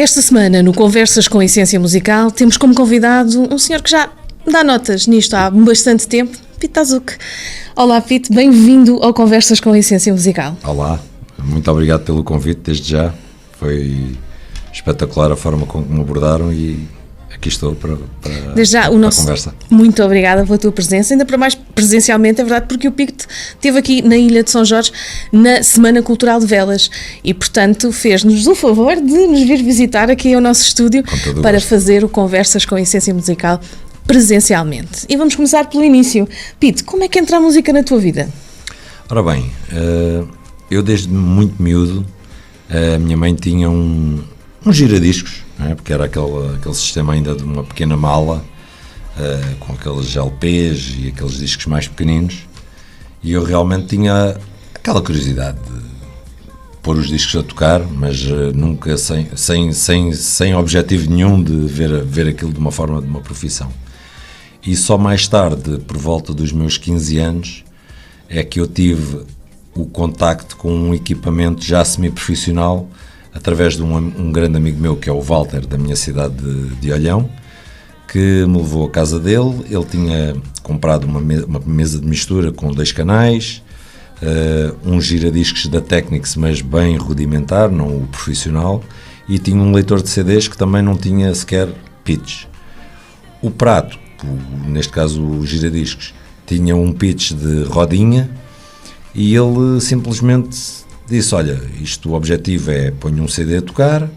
Esta semana, no Conversas com Essência Musical, temos como convidado um senhor que já dá notas nisto há bastante tempo, Pete Tazuk. Olá, Pete, bem-vindo ao Conversas com Essência Musical. Olá, muito obrigado pelo convite, desde já. Foi espetacular a forma como me abordaram e aqui estou para desde já, a conversa. Muito obrigada pela tua presença, ainda para mais presencialmente, é verdade, porque o Pete esteve aqui na Ilha de São Jorge na Semana Cultural de Velas e, portanto, fez-nos o favor de nos vir visitar aqui ao nosso estúdio para fazer o Conversas com Essência Musical presencialmente. E vamos começar pelo início. Pete, como é que entra a música na tua vida? Ora bem, eu desde muito miúdo, a minha mãe tinha um giradiscos, não é? Porque era aquele sistema ainda de uma pequena mala, com aqueles LPs e aqueles discos mais pequeninos, e eu realmente tinha aquela curiosidade de pôr os discos a tocar, mas nunca sem objetivo nenhum de ver aquilo de uma forma, de uma profissão. E só mais tarde, por volta dos meus 15 anos, é que eu tive o contacto com um equipamento já semi-profissional através de um grande amigo meu, que é o Walter, da minha cidade de Olhão, que me levou à casa dele. Ele tinha comprado uma mesa de mistura com 2 canais, um giradiscos da Technics, mas bem rudimentar, não o profissional, e tinha um leitor de CDs que também não tinha sequer pitch. O prato, neste caso o giradiscos, tinha um pitch de rodinha, e ele simplesmente disse: olha, o objetivo é pôr um CD a tocar,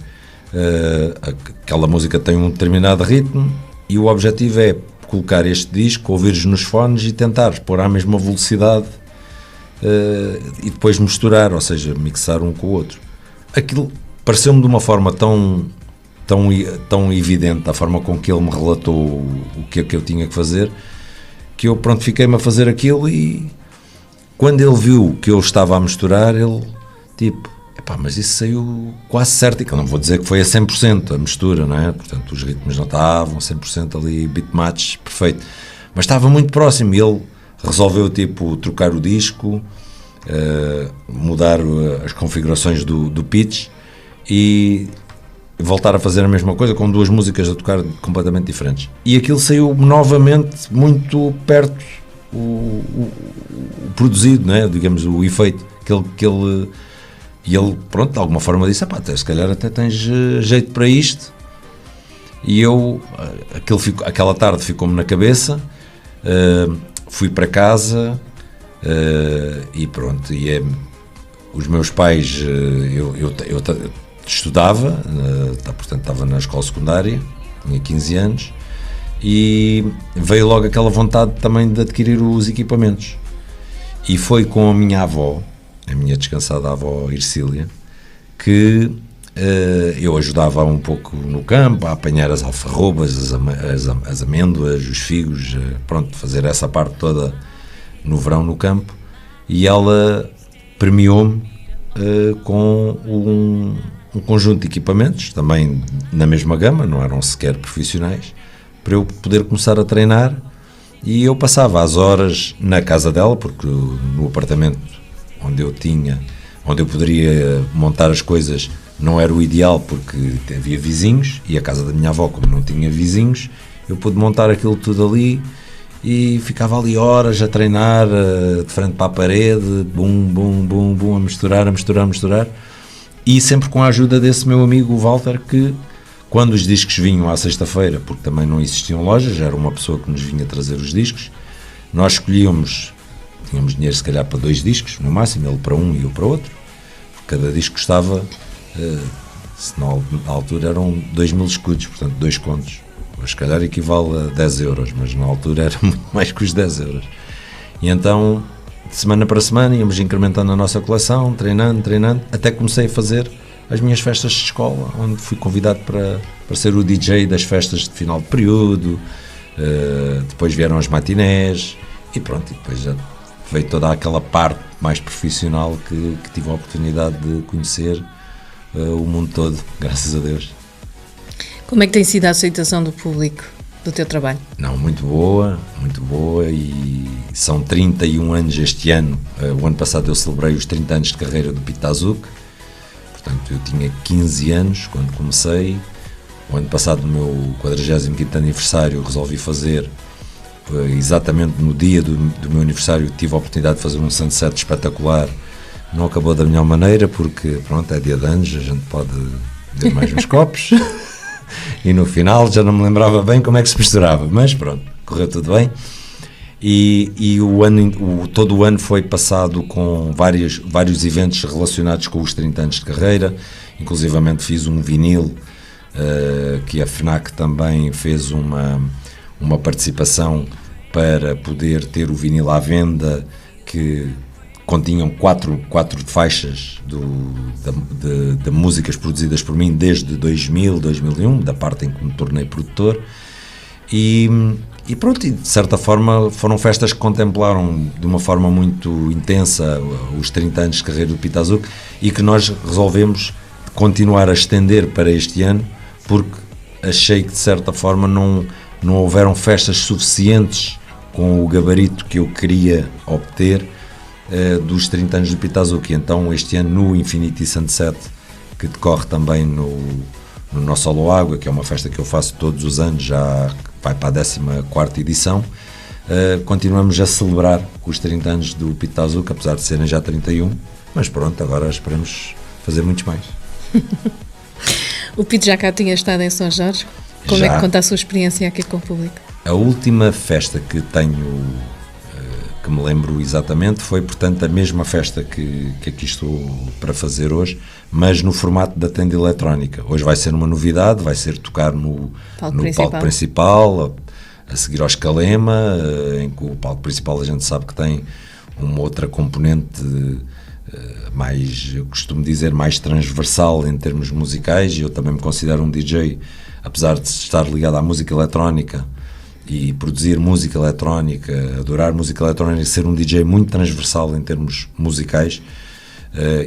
aquela música tem um determinado ritmo, e o objetivo é colocar este disco, ouvires nos fones e tentar pôr à mesma velocidade, e depois misturar, ou seja, mixar um com o outro. Aquilo pareceu-me de uma forma tão evidente, da forma com que ele me relatou o que é que eu tinha que fazer, que eu fiquei-me a fazer aquilo. E quando ele viu que eu estava a misturar, ele mas isso saiu quase certo, e que eu não vou dizer que foi a 100% a mistura, não é? Portanto, os ritmos não estavam 100% ali, beat match perfeito, mas estava muito próximo. E ele resolveu trocar o disco, mudar as configurações do pitch e voltar a fazer a mesma coisa com 2 músicas a tocar completamente diferentes, e aquilo saiu novamente muito perto o produzido, não é? Digamos, o efeito que ele e ele, de alguma forma disse: se calhar até tens jeito para isto. E eu, aquela tarde ficou-me na cabeça, fui para casa, e pronto, os meus pais, eu estudava, portanto estava na escola secundária, tinha 15 anos, e veio logo aquela vontade também de adquirir os equipamentos. E foi com a minha avó, a minha descansada avó Ircília, que eu ajudava um pouco no campo, a apanhar as alfarrobas, as amêndoas, os figos, fazer essa parte toda no verão no campo, e ela premiou-me com um conjunto de equipamentos, também na mesma gama, não eram sequer profissionais, para eu poder começar a treinar. E eu passava as horas na casa dela, porque no apartamento onde eu poderia montar as coisas não era o ideal, porque havia vizinhos, e a casa da minha avó, como não tinha vizinhos, eu pude montar aquilo tudo ali, e ficava ali horas a treinar, de frente para a parede, bum, bum, bum, bum, a misturar, e sempre com a ajuda desse meu amigo, o Walter, que quando os discos vinham à sexta-feira, porque também não existiam lojas, era uma pessoa que nos vinha trazer os discos, nós escolhíamos, tínhamos dinheiro se calhar para 2 discos, no máximo, ele para um e eu para outro. Cada disco custava, na altura eram 2.000 escudos, portanto 2 contos. Se calhar equivale a 10 euros, mas na altura era muito mais que os 10 euros. E então, de semana para semana, íamos incrementando a nossa coleção, treinando, até comecei a fazer as minhas festas de escola, onde fui convidado para ser o DJ das festas de final de período. Depois vieram as matinés, e pronto, e depois já veio toda aquela parte mais profissional que tive a oportunidade de conhecer o mundo todo, graças a Deus. Como é que tem sido a aceitação do público do teu trabalho? Não, muito boa, e são 31 anos este ano. O ano passado eu celebrei os 30 anos de carreira do Pete Tazuk, Portanto, eu tinha 15 anos quando comecei. O ano passado, no meu 45º aniversário, resolvi fazer, exatamente no dia do meu aniversário, tive a oportunidade de fazer um sunset espetacular. Não acabou da melhor maneira, porque, pronto, é dia de anos, a gente pode beber mais uns copos. E no final já não me lembrava bem como é que se misturava, mas pronto, correu tudo bem. E todo o ano foi passado com vários eventos relacionados com os 30 anos de carreira. Inclusivamente fiz um vinil, que a FNAC também fez uma participação para poder ter o vinil à venda, que continham quatro faixas de músicas produzidas por mim desde 2000, 2001, da parte em que me tornei produtor. E pronto, e de certa forma foram festas que contemplaram de uma forma muito intensa os 30 anos de carreira do Pita Azul, e que nós resolvemos continuar a estender para este ano, porque achei que de certa forma não houveram festas suficientes com o gabarito que eu queria obter dos 30 anos do Pita Azul. Então este ano, no Infinity Sunset, que decorre também no nosso Solo Água, que é uma festa que eu faço todos os anos, já vai para a 14ª edição, continuamos a celebrar os 30 anos do Pita Azul, apesar de serem já 31, mas pronto, agora esperamos fazer muitos mais. O Pito já cá tinha estado em São Jorge. Como é que conta a sua experiência aqui com o público? A última festa que tenho, que me lembro exatamente, foi, portanto, a mesma festa que aqui estou para fazer hoje, mas no formato da tenda eletrónica. Hoje vai ser uma novidade, vai ser tocar no palco principal, a seguir ao Escalema, em que o palco principal a gente sabe que tem uma outra componente mais, eu costumo dizer, mais transversal em termos musicais, e eu também me considero um DJ, apesar de estar ligado à música eletrónica e produzir música eletrónica, adorar música eletrónica, ser um DJ muito transversal em termos musicais,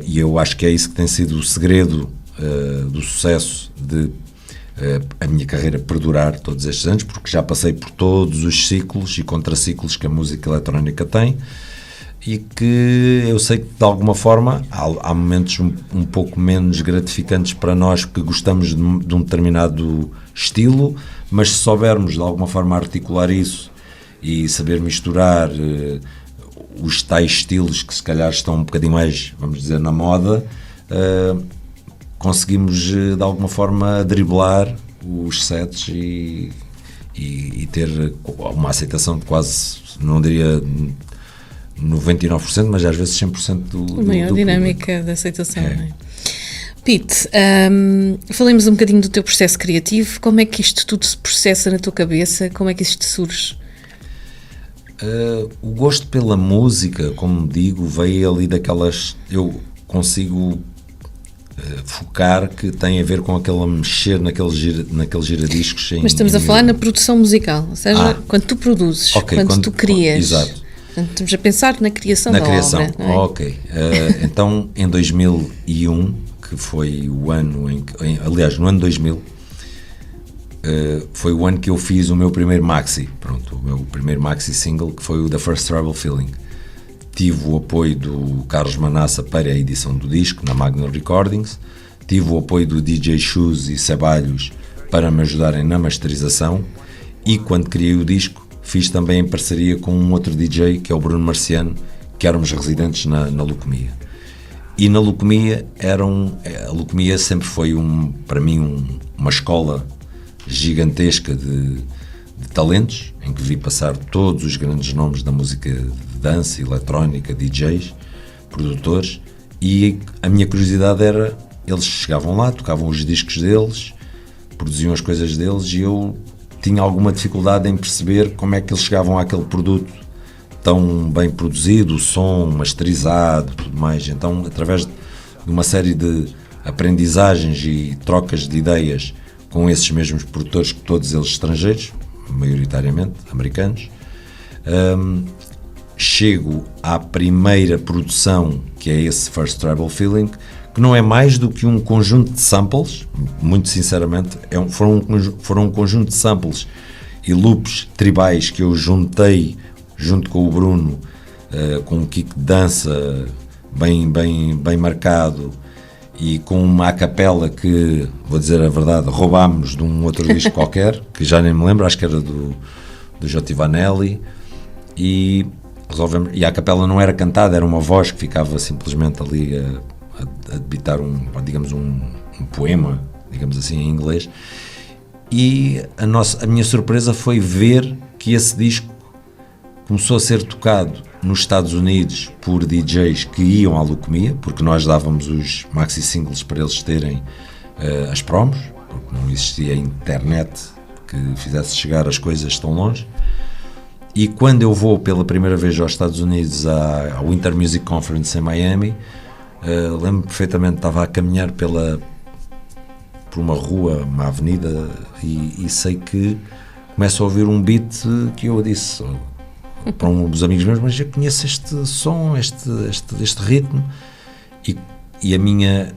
e eu acho que é isso que tem sido o segredo do sucesso de a minha carreira perdurar todos estes anos, porque já passei por todos os ciclos e contraciclos que a música eletrónica tem, e que eu sei que de alguma forma há momentos um pouco menos gratificantes para nós que gostamos de um determinado estilo, mas se soubermos de alguma forma articular isso e saber misturar os tais estilos que se calhar estão um bocadinho mais, vamos dizer, na moda, conseguimos de alguma forma driblar os sets e ter uma aceitação de quase, não diria 99%, mas às vezes 100% do maior do dinâmica público. da aceitação. Não é? Pete, falemos um bocadinho do teu processo criativo. Como é que isto tudo se processa na tua cabeça? Como é que isto surge? O gosto pela música, como digo, veio ali daquelas... Eu consigo focar que tem a ver com aquele mexer naqueles giradiscos. Mas estamos a falar na produção musical, ou seja, quando tu produzes, quando tu crias. Exato. Portanto, estamos a pensar na criação da obra. Não é? Ok. Então, em 2001, que foi o ano em que... Aliás, no ano 2000, foi o ano que eu fiz o meu primeiro maxi. Pronto, o meu primeiro maxi single, que foi o The First Trouble Feeling. Tive o apoio do Carlos Manassa para a edição do disco, na Magna Recordings. Tive o apoio do DJ Shoes e Ceballos para me ajudarem na masterização. E quando criei o disco, fiz também em parceria com um outro DJ, que é o Bruno Marciano, que éramos residentes na Leucemia. E na Leucemia, a Leucemia sempre foi, para mim, uma escola gigantesca de talentos, em que vi passar todos os grandes nomes da música de dança, eletrónica, DJs, produtores, e a minha curiosidade era, eles chegavam lá, tocavam os discos deles, produziam as coisas deles, e eu tinha alguma dificuldade em perceber como é que eles chegavam àquele produto tão bem produzido, o som masterizado, tudo mais. Então, através de uma série de aprendizagens e trocas de ideias com esses mesmos produtores, todos eles estrangeiros, maioritariamente americanos, chego à primeira produção, que é esse First Trouble Feeling, que não é mais do que um conjunto de samples, muito sinceramente, foram um conjunto de samples e loops tribais que eu juntei junto com o Bruno, com um kick de dança bem marcado, e com uma acapela que, vou dizer a verdade, roubámos de um outro disco qualquer, que já nem me lembro, acho que era do J. Vanelli, e resolvemos, e a acapela não era cantada, era uma voz que ficava simplesmente ali a debitar digamos um poema, digamos assim, em inglês, e a minha surpresa foi ver que esse disco começou a ser tocado nos Estados Unidos por DJs que iam à Leucomia, porque nós dávamos os maxi singles para eles terem as promos, porque não existia internet que fizesse chegar as coisas tão longe. E quando eu vou pela primeira vez aos Estados Unidos à Winter Music Conference em Miami, lembro perfeitamente, estava a caminhar por uma rua, uma avenida, e sei que começo a ouvir um beat que eu disse para um dos amigos meus, mas eu conheço este som, este ritmo, e a minha,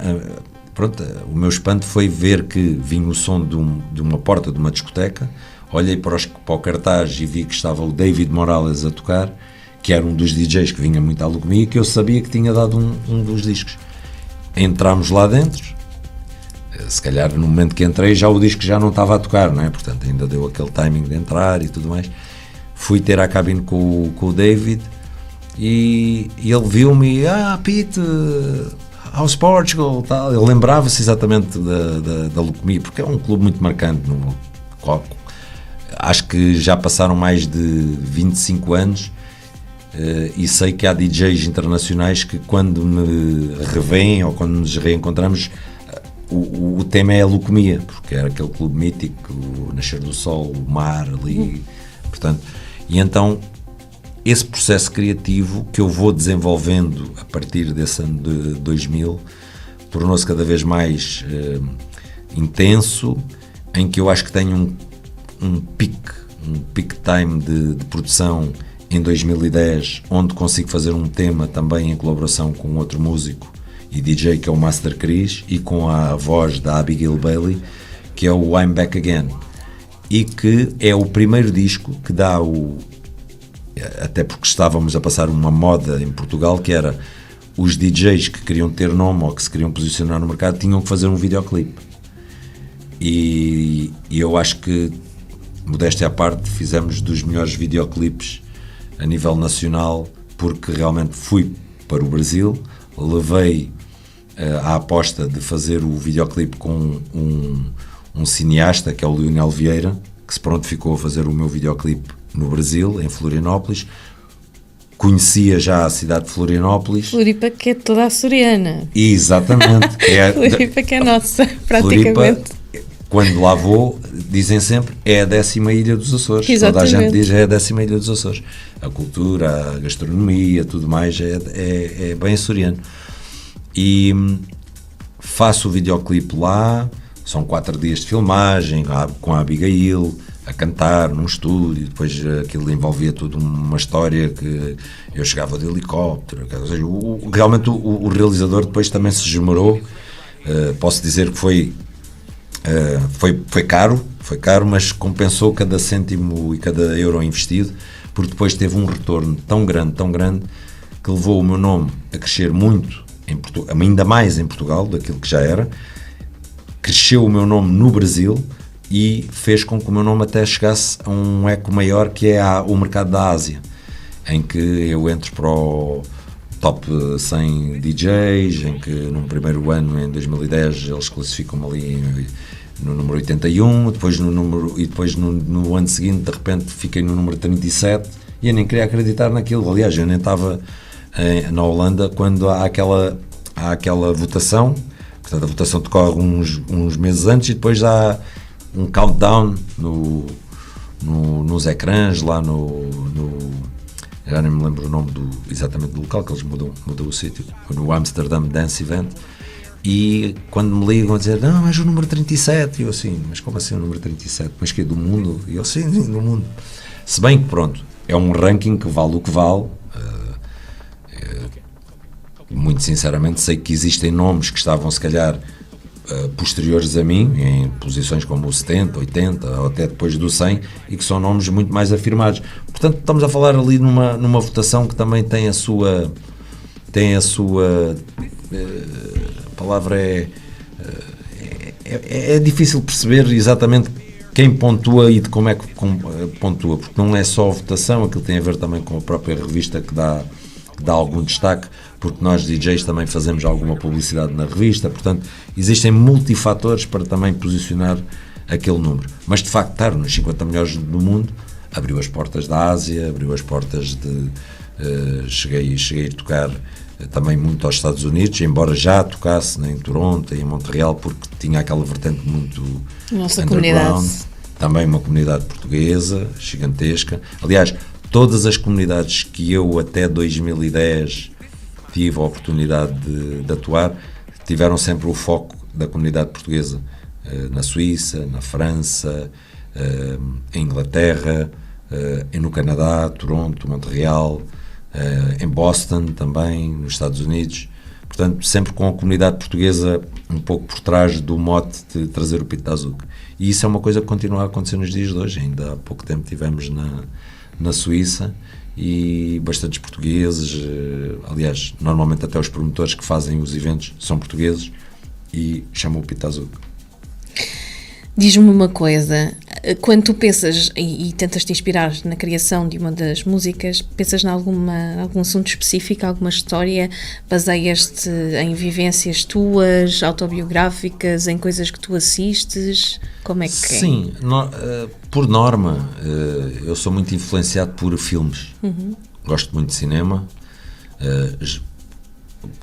pronto, o meu espanto foi ver que vinha o som de uma porta de uma discoteca. Olhei para o cartaz e vi que estava o David Morales a tocar, que era um dos DJs que vinha muito à Leucomia, que eu sabia que tinha dado um dos discos. Entramos lá dentro, se calhar no momento que entrei já o disco já não estava a tocar, não é? Portanto ainda deu aquele timing de entrar e tudo mais. Fui ter à cabine com o David e ele viu-me, Pete, House Portugal, tal. Ele lembrava-se exatamente da Leucomia, porque é um clube muito marcante. Acho que já passaram mais de 25 anos e sei que há DJs internacionais que quando me revêem ou quando nos reencontramos, o tema é a Leucomia, porque era aquele clube mítico, o nascer do sol, o mar ali, portanto, e então esse processo criativo que eu vou desenvolvendo a partir desse ano de 2000 tornou-se cada vez mais intenso, em que eu acho que tenho um peak time de produção em 2010, onde consigo fazer um tema também em colaboração com outro músico e DJ, que é o Master Chris, e com a voz da Abigail Bailey, que é o I'm Back Again, e que é o primeiro disco que dá até porque estávamos a passar uma moda em Portugal, que era os DJs que queriam ter nome ou que se queriam posicionar no mercado tinham que fazer um videoclipe, e eu acho que, modéstia à parte, fizemos dos melhores videoclipes a nível nacional, porque realmente fui para o Brasil, levei a aposta de fazer o videoclipe com um cineasta, que é o Leonel Vieira, que se prontificou a fazer o meu videoclipe no Brasil, em Florianópolis. Conhecia já a cidade de Florianópolis. Floripa, que é toda açoriana. Exatamente. Floripa, que é nossa, praticamente. Floripa, quando lá vou, dizem sempre, é a 10ª ilha dos Açores. Exatamente. Toda a gente diz, é a 10ª ilha dos Açores. A cultura, a gastronomia, tudo mais, é bem açoriano. E faço o videoclipe lá, são 4 dias de filmagem, com a Abigail, a cantar num estúdio, depois aquilo envolvia tudo uma história que eu chegava de helicóptero, ou seja, realmente o realizador depois também se esmerou. Posso dizer que foi caro, mas compensou cada cêntimo e cada euro investido, porque depois teve um retorno tão grande, que levou o meu nome a crescer muito, ainda mais em Portugal, daquilo que já era, cresceu o meu nome no Brasil e fez com que o meu nome até chegasse a um eco maior, que é o mercado da Ásia, em que eu entro para o top 100 DJs, em que num primeiro ano, em 2010, eles classificam-me ali no número 81, depois no ano seguinte, de repente, fiquei no número 37, e eu nem queria acreditar naquilo. Aliás, eu nem estava na Holanda quando há aquela votação. Portanto, a votação decorre uns meses antes, e depois há um countdown nos ecrãs, lá já nem me lembro o nome exatamente do local, que eles mudam o sítio, no Amsterdam Dance Event. E quando me ligam a dizer, não, és o número 37, e eu assim, mas como assim o número 37? Mas que é do mundo? E eu, sim, do mundo. Se bem que, pronto, é um ranking que vale o que vale. Muito sinceramente, sei que existem nomes que estavam, se calhar, posteriores a mim, em posições como o 70, 80, ou até depois do 100, e que são nomes muito mais afirmados. Portanto, estamos a falar ali numa votação que também tem a sua palavra é difícil perceber exatamente quem pontua e de como é que pontua, porque não é só a votação, aquilo tem a ver também com a própria revista que dá algum destaque, porque nós DJs também fazemos alguma publicidade na revista, portanto existem multifatores para também posicionar aquele número, mas de facto estar nos 50 melhores do mundo abriu as portas da Ásia, abriu as portas de cheguei a tocar também muito aos Estados Unidos, embora já tocasse em Toronto e em Montreal, porque tinha aquela vertente muito nossa underground, comunidade. também uma comunidade portuguesa gigantesca. Aliás, todas as comunidades que eu até 2010 tive a oportunidade de atuar, tiveram sempre o foco da comunidade portuguesa, na Suíça, na França, em Inglaterra, no Canadá, Toronto, Montreal, em Boston também, nos Estados Unidos. Portanto, sempre com a comunidade portuguesa um pouco por trás do mote de trazer o Pito da Azuca. E isso é uma coisa que continua a acontecer nos dias de hoje. Ainda há pouco tempo estivemos na Suíça e bastantes portugueses, aliás, normalmente até os promotores que fazem os eventos são portugueses e chamam o Pito da Azuca. Diz-me uma coisa, quando tu pensas e tentas te inspirar na criação de uma das músicas, pensas em algum assunto específico, alguma história, baseias-te em vivências tuas, autobiográficas, em coisas que tu assistes? Como é que é? Sim, por norma, eu sou muito influenciado por filmes. Gosto muito de cinema.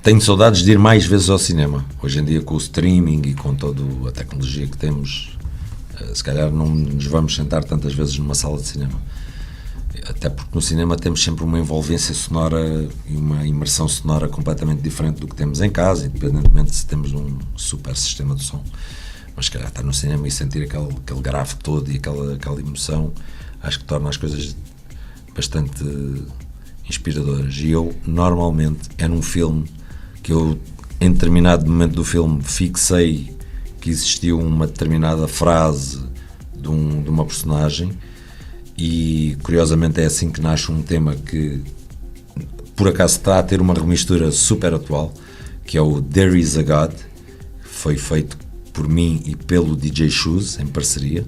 Tenho saudades de ir mais vezes ao cinema. Hoje em dia, com o streaming e com toda a tecnologia que temos, se calhar não nos vamos sentar tantas vezes numa sala de cinema. Até porque no cinema temos sempre uma envolvência sonora e uma imersão sonora completamente diferente do que temos em casa, independentemente se temos um super sistema de som. Mas se calhar estar no cinema e sentir aquele grave todo e aquela emoção, acho que torna as coisas bastante inspiradoras. E eu, normalmente, é num filme que eu, em determinado momento do filme, fixei que existiu uma determinada frase de uma personagem e, curiosamente, é assim que nasce um tema que, por acaso, está a ter uma remistura super atual, que é o There Is a God, que foi feito por mim e pelo DJ Shoes, em parceria,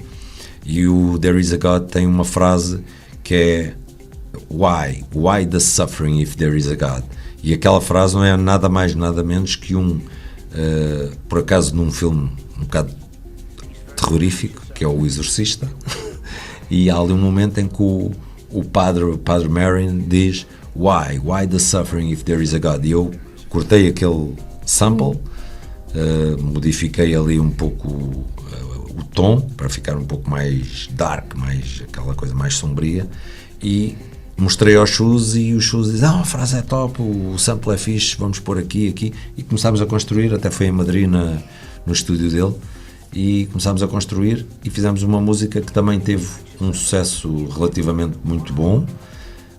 e o There Is a God tem uma frase que é Why the suffering if there is a God? E aquela frase não é nada mais, nada menos que por acaso, num filme um bocado terrorífico, que é o Exorcista, e há ali um momento em que o padre Marion diz Why the suffering if there is a God? E eu cortei aquele sample, modifiquei ali um pouco o tom, para ficar um pouco mais dark, mais aquela coisa mais sombria, e mostrei aos Shoes e os Shoes dizem, a frase é top, o sample é fixe, vamos pôr aqui, e começámos a construir, até foi em Madrid no estúdio dele, e começámos a construir e fizemos uma música que também teve um sucesso relativamente muito bom,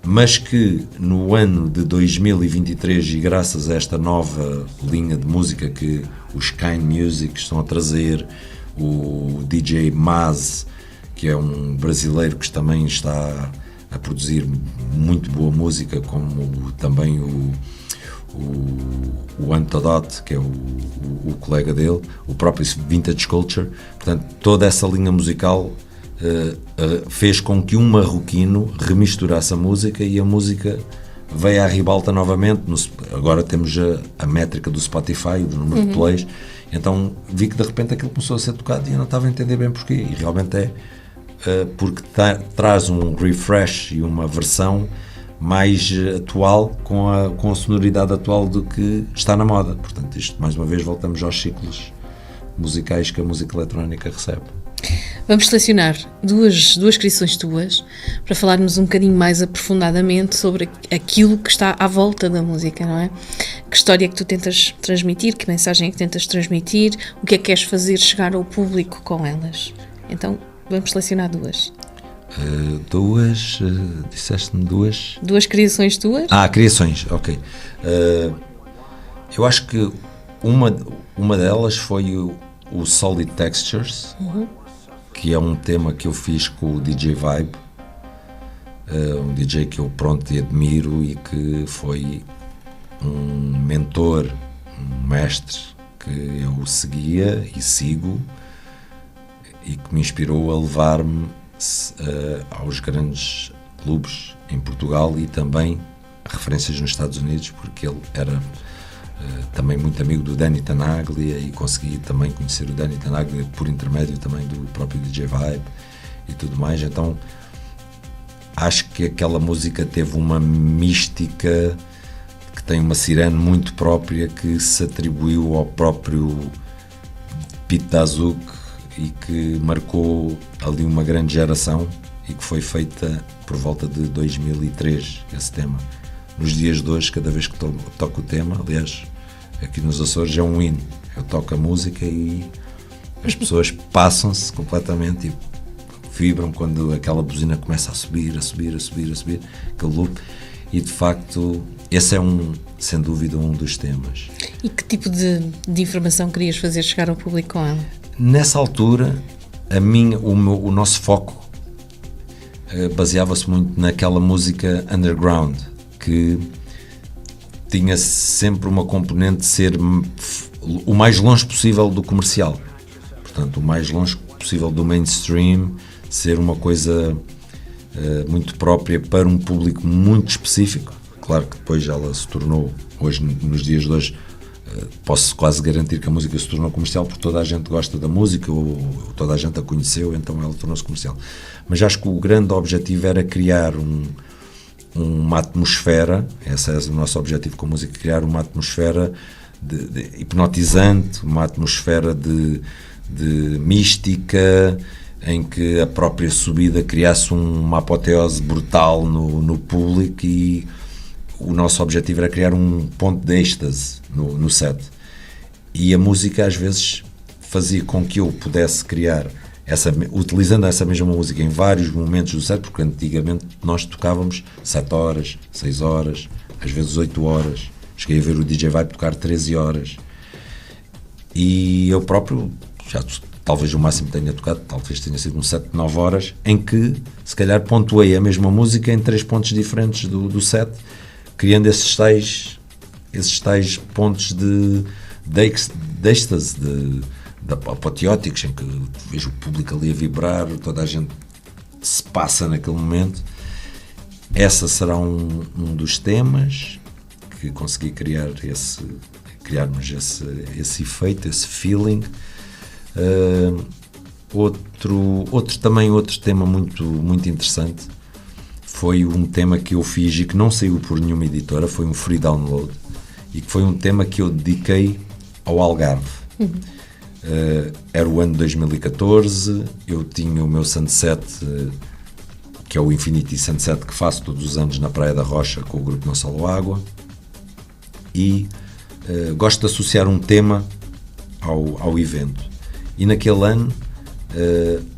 mas que no ano de 2023, e graças a esta nova linha de música que os Kind Music estão a trazer, o DJ Maz, que é um brasileiro que também está a produzir muito boa música, como também o Antidote, que é o colega dele, o próprio Vintage Culture. Portanto, toda essa linha musical fez com que um marroquino remisturasse a música e a música veio à ribalta novamente. Agora temos a métrica do Spotify, do número de plays, então vi que de repente aquilo começou a ser tocado e eu não estava a entender bem porquê, e realmente é porque traz um refresh e uma versão mais atual, com a sonoridade atual do que está na moda. Portanto, isto, mais uma vez, voltamos aos ciclos musicais que a música eletrónica recebe. Vamos selecionar duas criações tuas para falarmos um bocadinho mais aprofundadamente sobre aquilo que está à volta da música, não é? Que história é que tu tentas transmitir, que mensagem é que tentas transmitir, o que é que queres fazer chegar ao público com elas. Então, vamos selecionar duas. Disseste-me duas? Duas criações tuas? Criações, ok. Eu acho que uma delas foi o Solid Textures, que é um tema que eu fiz com o DJ Vibe, um DJ que eu e admiro e que foi um mentor, um mestre, que eu seguia e sigo e que me inspirou a levar-me aos grandes clubes em Portugal e também referências nos Estados Unidos, porque ele era também muito amigo do Danny Tenaglia e consegui também conhecer o Danny Tenaglia por intermédio também do próprio DJ Vibe e tudo mais. Então acho que aquela música teve uma mística, que tem uma sirene muito própria, que se atribuiu ao próprio Pete Dazuk e que marcou ali uma grande geração e que foi feita por volta de 2003, esse tema. Nos dias de hoje, cada vez que toco o tema, aliás, aqui nos Açores é um hino. Eu toco a música e as pessoas passam-se completamente e vibram quando aquela buzina começa a subir, aquele loop. E de facto, esse é sem dúvida, um dos temas. E que tipo de informação querias fazer chegar ao público com ela? Nessa altura, o nosso foco baseava-se muito naquela música underground, que tinha sempre uma componente de ser o mais longe possível do comercial, portanto o mais longe possível do mainstream, ser uma coisa muito própria para um público muito específico. Claro que depois ela se tornou, hoje, nos dias de hoje, posso quase garantir que a música se tornou comercial porque toda a gente gosta da música ou toda a gente a conheceu, então ela tornou-se comercial. Mas acho que o grande objetivo era criar uma atmosfera, esse é o nosso objetivo com a música, criar uma atmosfera de hipnotizante, uma atmosfera de mística, em que a própria subida criasse uma apoteose brutal no público, e o nosso objetivo era criar um ponto de êxtase no set. E a música às vezes fazia com que eu pudesse criar, utilizando essa mesma música em vários momentos do set, porque antigamente nós tocávamos 7 horas, 6 horas, às vezes 8 horas. Cheguei a ver o DJ Vibe tocar 13 horas. E eu próprio, talvez o máximo tenha tocado, talvez tenha sido um set de 9 horas, em que se calhar pontuei a mesma música em 3 pontos diferentes do set, criando esses tais pontos de êxtase, de apoteóticos, em que vejo o público ali a vibrar, toda a gente se passa naquele momento. Essa será um dos temas que consegui criarmos esse efeito, esse feeling. Outro tema muito interessante foi um tema que eu fiz e que não saiu por nenhuma editora, foi um free download, e que foi um tema que eu dediquei ao Algarve. Era o ano de 2014, eu tinha o meu sunset, que é o Infinity Sunset, que faço todos os anos na Praia da Rocha com o grupo Não Solo Água, e gosto de associar um tema ao evento. E naquele ano,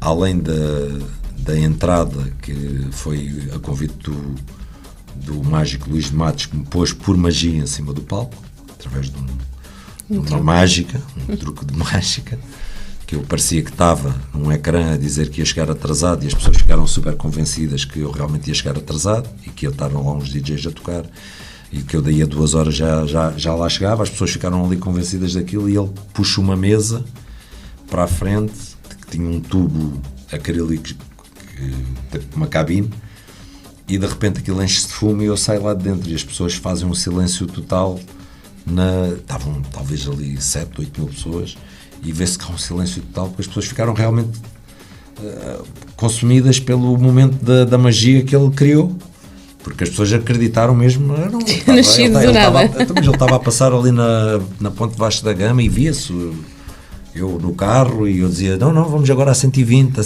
além da entrada, que foi a convite do mágico Luís de Matos, que me pôs por magia em cima do palco, através de uma mágica, um truque de mágica, que eu parecia que estava num ecrã a dizer que ia chegar atrasado, e as pessoas ficaram super convencidas que eu realmente ia chegar atrasado e que ia estar lá uns DJs a tocar, e que eu daí a 2 horas já lá chegava. As pessoas ficaram ali convencidas daquilo, e ele puxa uma mesa para a frente que tinha um tubo acrílico, uma cabine, e de repente aquilo enche-se de fumo e eu saio lá de dentro, e as pessoas fazem um silêncio total. Estavam talvez ali 7, 8 mil pessoas, e vê-se que há um silêncio total, porque as pessoas ficaram realmente consumidas pelo momento da magia que ele criou, porque as pessoas acreditaram mesmo. Ele estava a passar ali na ponte de Vasco da Gama, e via-se eu no carro, e eu dizia, não, vamos agora a 120,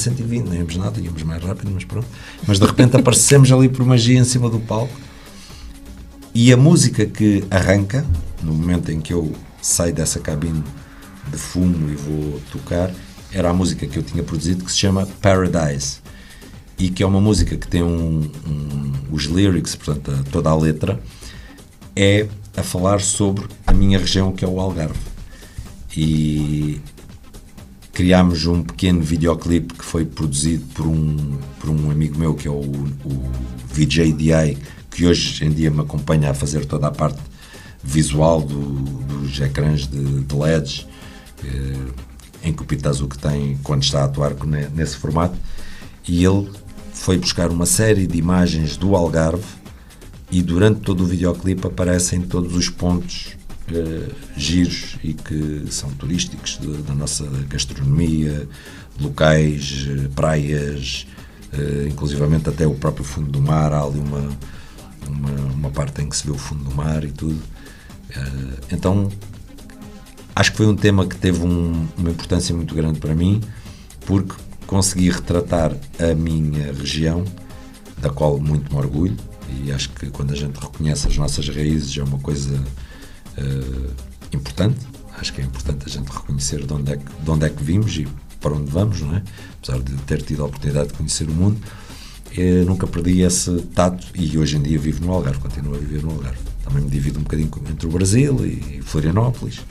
não íamos nada, íamos mais rápido, mas pronto. Mas de repente aparecemos ali por magia em cima do palco, e a música que arranca, no momento em que eu saio dessa cabine de fumo e vou tocar, era a música que eu tinha produzido, que se chama Paradise, e que é uma música que tem os lyrics, portanto toda a letra é a falar sobre a minha região, que é o Algarve. E criámos um pequeno videoclipe que foi produzido por um amigo meu, que é o VJ DI, que hoje em dia me acompanha a fazer toda a parte visual dos ecrãs de LEDs em que o Pita Azul que tem quando está a atuar nesse formato, e ele foi buscar uma série de imagens do Algarve, e durante todo o videoclipe aparecem todos os pontos giros e que são turísticos da nossa gastronomia, locais, praias, inclusivamente até o próprio fundo do mar. Há ali uma parte em que se vê o fundo do mar e tudo. Então acho que foi um tema que teve uma importância muito grande para mim, porque consegui retratar a minha região, da qual muito me orgulho, e acho que quando a gente reconhece as nossas raízes é uma coisa importante. Acho que é importante a gente reconhecer de onde é que vimos e para onde vamos, não é? Apesar de ter tido a oportunidade de conhecer o mundo, eu nunca perdi esse tato, e hoje em dia vivo no Algarve, continuo a viver no Algarve. Também me divido um bocadinho entre o Brasil e Florianópolis,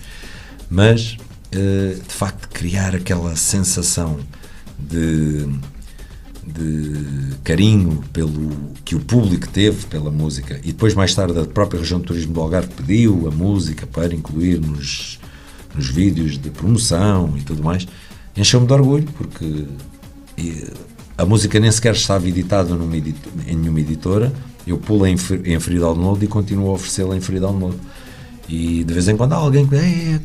mas de facto criar aquela sensação de carinho que o público teve pela música, e depois mais tarde a própria região de turismo do Algarve pediu a música para incluir nos vídeos de promoção e tudo mais, encheu-me de orgulho, porque a música nem sequer estava editada em nenhuma editora. Eu pulo em free download e continuo a oferecê-la em free download, e de vez em quando há alguém que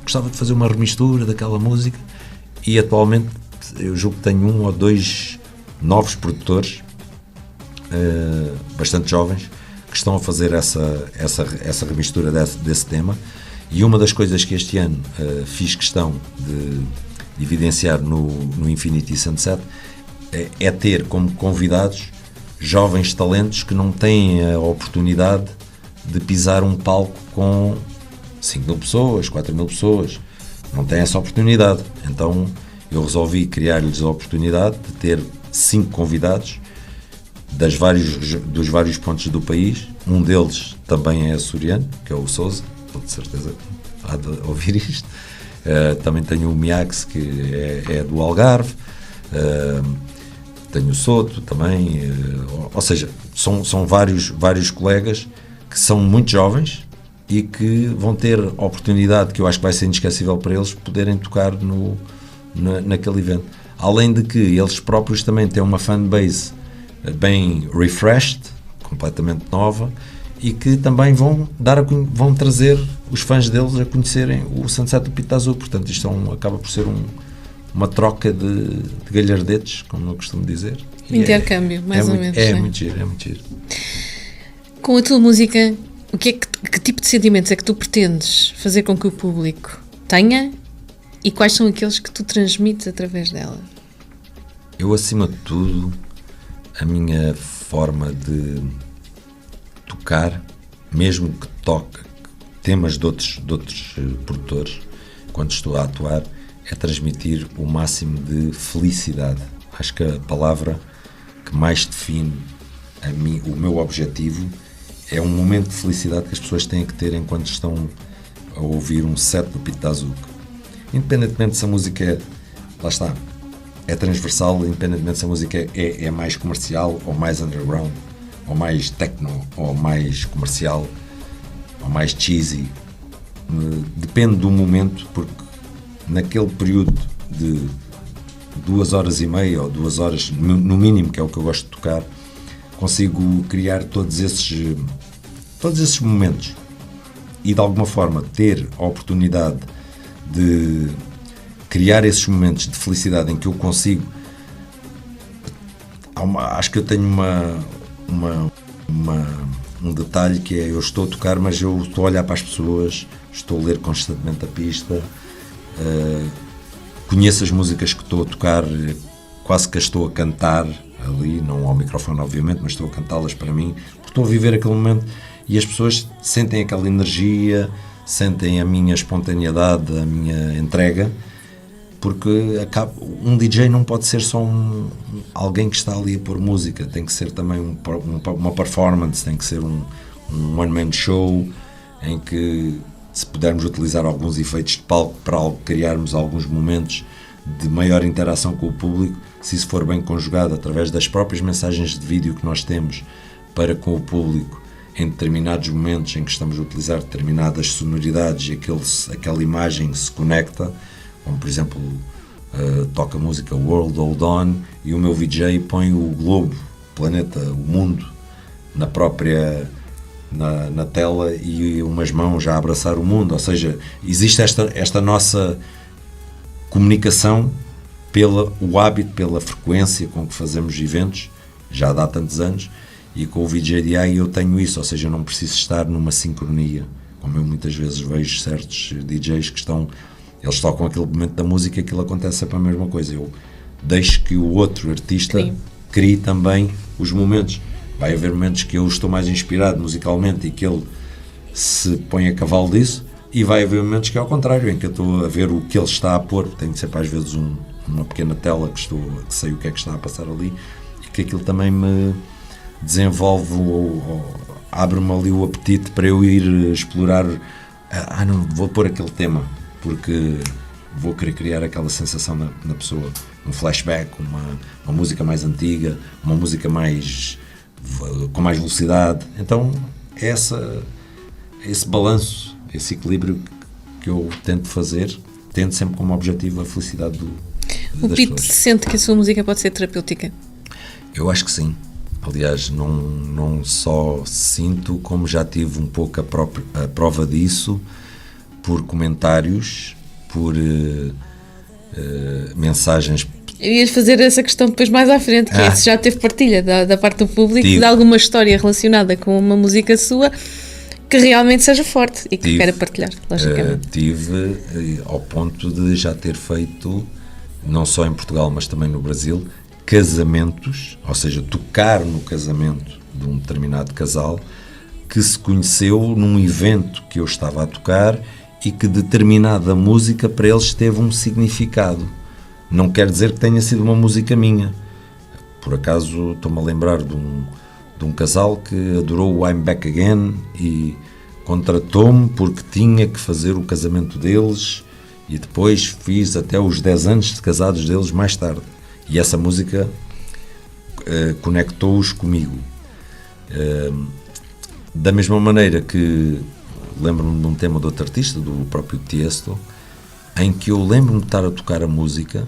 gostava de fazer uma remistura daquela música, e atualmente eu julgo que tenho 1 ou 2 novos produtores bastante jovens que estão a fazer essa remistura desse tema. E uma das coisas que este ano fiz questão de evidenciar no Infinity Sunset é ter como convidados jovens talentos que não têm a oportunidade de pisar um palco com 5.000 pessoas, 4.000 pessoas, não têm essa oportunidade. Então eu resolvi criar-lhes a oportunidade de ter 5 convidados dos vários pontos do país. Um deles também é açoriano, que é o Sousa, estou de certeza que há de ouvir isto. Também tenho o Miax, que é do Algarve. Tenho o Soto também, ou seja, são vários colegas que são muito jovens e que vão ter a oportunidade, que eu acho que vai ser inesquecível para eles, poderem tocar naquele evento. Além de que eles próprios também têm uma fanbase bem refreshed, completamente nova, e que também vão trazer os fãs deles a conhecerem o Sunset do Pita Azul. Portanto, isto acaba por ser uma troca de galhardetes, como eu costumo dizer. Intercâmbio, mais ou menos. É muito giro. Com a tua música, que tipo de sentimentos é que tu pretendes fazer com que o público tenha, e quais são aqueles que tu transmites através dela? Eu, acima de tudo, a minha forma de tocar, mesmo que toque temas de outros produtores, quando estou a atuar, é transmitir o máximo de felicidade. Acho que a palavra que mais define o meu objetivo é um momento de felicidade que as pessoas têm que ter enquanto estão a ouvir um set do Pita Azul. Independentemente se a música é transversal, independentemente se a música é mais comercial ou mais underground, ou mais techno, ou mais comercial, ou mais cheesy, depende do momento, porque naquele período de 2h30 ou 2 horas, no mínimo, que é o que eu gosto de tocar, consigo criar todos esses momentos, e de alguma forma ter a oportunidade de criar esses momentos de felicidade em que eu consigo. Acho que eu tenho um detalhe que é: eu estou a tocar, mas eu estou a olhar para as pessoas, estou a ler constantemente a pista, conheço as músicas que estou a tocar, quase que as estou a cantar ali, não ao microfone obviamente, mas estou a cantá-las para mim, porque estou a viver aquele momento, e as pessoas sentem aquela energia, sentem a minha espontaneidade, a minha entrega, porque um DJ não pode ser só alguém que está ali a pôr música, tem que ser também uma performance, tem que ser um one-man show, em que, se pudermos utilizar alguns efeitos de palco para criarmos alguns momentos de maior interação com o público, se isso for bem conjugado através das próprias mensagens de vídeo que nós temos para com o público, em determinados momentos em que estamos a utilizar determinadas sonoridades e aquela imagem se conecta, como por exemplo toca a música World Hold On e o meu VJ põe o globo, o planeta, o mundo na própria na tela e umas mãos já a abraçar o mundo, ou seja, existe esta nossa comunicação o hábito, pela frequência com que fazemos eventos, já há tantos anos, e com o VJDI eu tenho isso, ou seja, eu não preciso estar numa sincronia, como eu muitas vezes vejo certos DJs que eles tocam aquele momento da música e aquilo acontece sempre a mesma coisa. Eu deixo que o outro artista crie também os momentos. Vai haver momentos que eu estou mais inspirado musicalmente e que ele se põe a cavalo disso, e vai haver momentos que é ao contrário, em que eu estou a ver o que ele está a pôr. Tenho sempre às vezes uma pequena tela que sei o que é que está a passar ali, e que aquilo também me desenvolve abre-me ali o apetite para eu ir explorar. Não, vou pôr aquele tema porque vou querer criar aquela sensação na pessoa, um flashback, uma música mais antiga, uma música com mais velocidade. Então é esse balanço, esse equilíbrio que eu tento fazer, tendo sempre como objetivo a felicidade das pessoas. O Pete sente que a sua música pode ser terapêutica? Eu acho que sim. Aliás, não só sinto, como já tive um pouco a prova disso, por comentários, por mensagens. Ias fazer essa questão depois mais à frente, que se já teve partilha da parte do público de alguma história relacionada com uma música sua que realmente seja forte e que queira partilhar, logicamente. Tive ao ponto de já ter feito, não só em Portugal, mas também no Brasil, casamentos, ou seja, tocar no casamento de um determinado casal que se conheceu num evento que eu estava a tocar e que determinada música para eles teve um significado. Não quer dizer que tenha sido uma música minha. Por acaso estou-me a lembrar de um casal que adorou o I'm Back Again e contratou-me porque tinha que fazer o casamento deles, e depois fiz até os 10 anos de casados deles mais tarde. E essa música conectou-os comigo. Da mesma maneira que lembro-me de um tema de outro artista, do próprio Tiesto, em que eu lembro-me de estar a tocar a música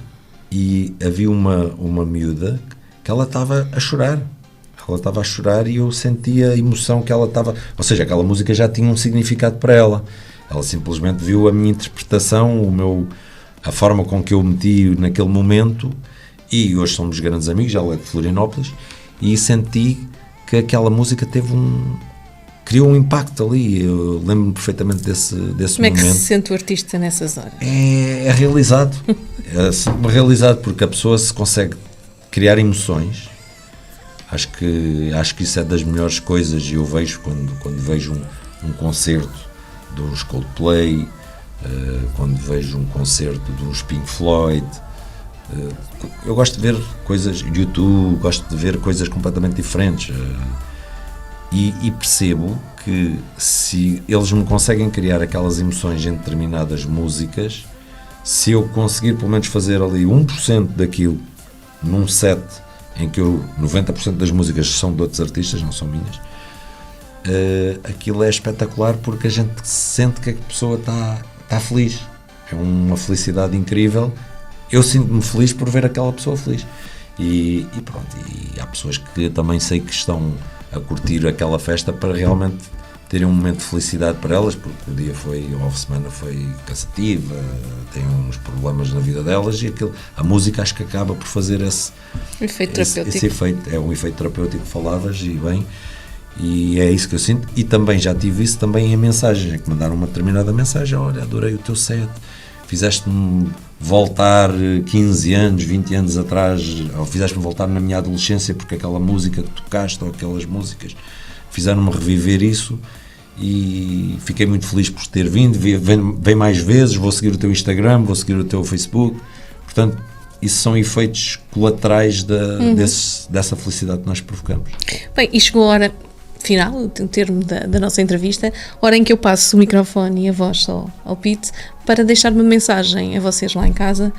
e havia uma miúda que ela estava a chorar. Ela estava a chorar e eu sentia a emoção que ela estava... Ou seja, aquela música já tinha um significado para ela. Ela simplesmente viu a minha interpretação, a forma com que eu meti naquele momento, e hoje somos grandes amigos, ela é de Florianópolis, e senti que aquela música criou um impacto ali. Eu lembro-me perfeitamente desse momento. Como é que se sente o artista nessas horas? É realizado. Sinto-me realizado porque a pessoa se consegue criar emoções. Acho que isso é das melhores coisas, e eu vejo quando vejo um concerto dos Coldplay, quando vejo um concerto dos Pink Floyd. Eu gosto de ver coisas YouTube, gosto de ver coisas completamente diferentes, e percebo que se eles me conseguem criar aquelas emoções em determinadas músicas, se eu conseguir pelo menos fazer ali 1% daquilo num set em que 90% das músicas são de outros artistas, não são minhas, aquilo é espetacular, porque a gente sente que a pessoa está feliz. É uma felicidade incrível. Eu sinto-me feliz por ver aquela pessoa feliz. E pronto, e há pessoas que também sei que estão a curtir aquela festa para realmente terem um momento de felicidade para elas, porque o dia a semana foi cansativa, têm uns problemas na vida delas, e a música acho que acaba por fazer esse efeito. É um efeito terapêutico que falavas, e bem, e é isso que eu sinto. E também já tive isso também em mensagens, é que mandaram uma determinada mensagem: olha, adorei o teu set, fizeste-me voltar 15 anos, 20 anos atrás, ou fizeste-me voltar na minha adolescência, porque aquela música que tocaste, ou aquelas músicas fizeram-me reviver isso, e fiquei muito feliz por ter vindo. Vem mais vezes, vou seguir o teu Instagram, vou seguir o teu Facebook. Portanto, isso são efeitos colaterais dessa felicidade que nós provocamos. Bem, e chegou a hora final, o termo da nossa entrevista, hora em que eu passo o microfone e a voz ao Pete para deixar uma mensagem a vocês lá em casa,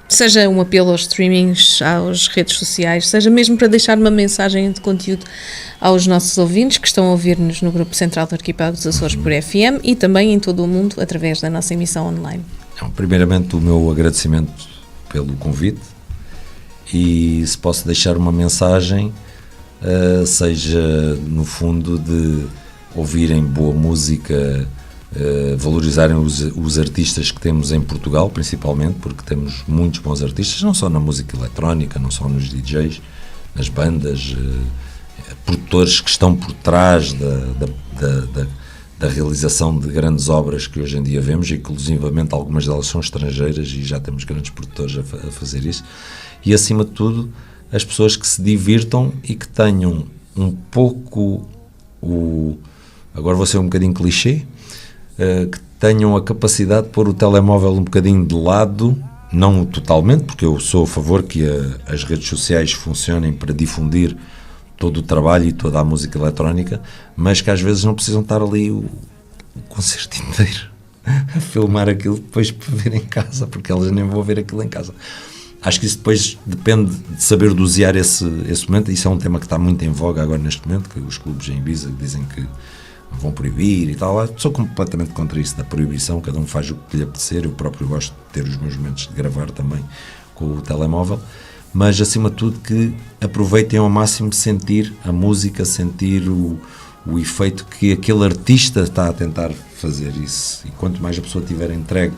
seja um apelo aos streamings, às redes sociais, seja mesmo para deixar uma mensagem de conteúdo aos nossos ouvintes que estão a ouvir-nos no Grupo Central do Arquipélago dos Açores por FM e também em todo o mundo através da nossa emissão online. Então, primeiramente, o meu agradecimento pelo convite, e se posso deixar uma mensagem, seja no fundo de ouvirem boa música, valorizarem os artistas que temos em Portugal, principalmente, porque temos muitos bons artistas, não só na música eletrónica, não só nos DJs, nas bandas, produtores que estão por trás da realização de grandes obras que hoje em dia vemos, e inclusivamente algumas delas são estrangeiras, e já temos grandes produtores a fazer isso. E acima de tudo, as pessoas que se divirtam e que tenham um pouco agora vou ser um bocadinho clichê, que tenham a capacidade de pôr o telemóvel um bocadinho de lado, não totalmente, porque eu sou a favor que as redes sociais funcionem para difundir todo o trabalho e toda a música eletrónica, mas que às vezes não precisam estar ali o concerto inteiro a filmar aquilo depois para ver em casa, porque elas nem vão ver aquilo em casa. Acho que isso depois depende de saber dosear esse momento. Isso é um tema que está muito em voga agora neste momento, que os clubes em Ibiza dizem que vão proibir e tal. Eu sou completamente contra isso da proibição, cada um faz o que lhe apetecer. Eu próprio gosto de ter os meus momentos de gravar também com o telemóvel, mas acima de tudo que aproveitem ao máximo sentir a música, sentir o efeito que aquele artista está a tentar fazer isso. E quanto mais a pessoa tiver entregue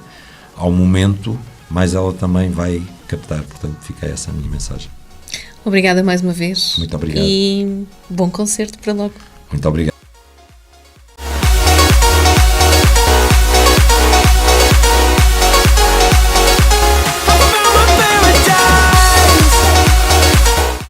ao momento, mais ela também vai captar. Portanto, fica essa a minha mensagem. Obrigada mais uma vez. Muito obrigado. E bom concerto para logo. Muito obrigado.